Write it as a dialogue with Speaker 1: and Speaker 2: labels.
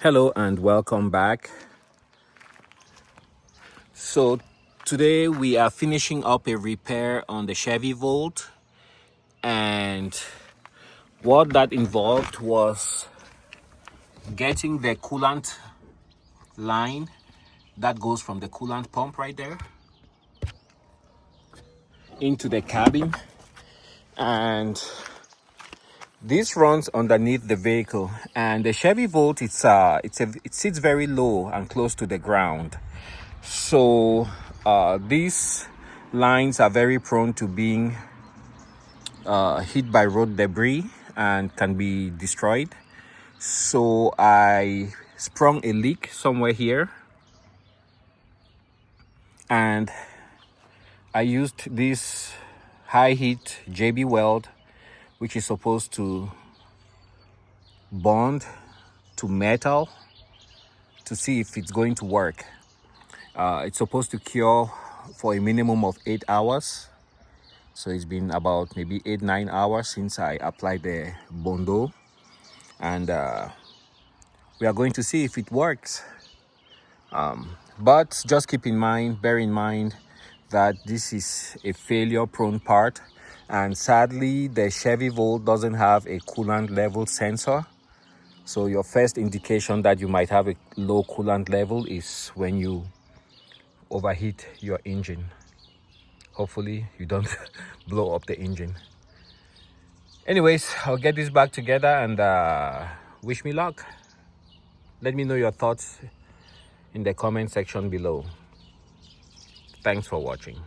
Speaker 1: Hello and welcome back. So today we are finishing up a repair on the Chevy Volt, and what that involved was getting the coolant line that goes from the coolant pump right there into the cabin, and this runs underneath the vehicle. And the Chevy Volt, it sits very low and close to the ground. So these lines are very prone to being hit by road debris and can be destroyed. So I sprung a leak somewhere here, and I used this high heat Chevy Weld, which is supposed to bond to metal to see if it's going to work. It's supposed to cure for a minimum of 8 hours. So it's been about maybe 8-9 hours since I applied the Bondo, and we are going to see if it works. But just bear in mind that this is a failure prone part, and sadly the Chevy Volt doesn't have a coolant level sensor. So your first indication that you might have a low coolant level is when you overheat your engine. Hopefully you don't blow up the engine. Anyways, I'll get this back together, and wish me luck. Let me know your thoughts in the comment section below. Thanks for watching.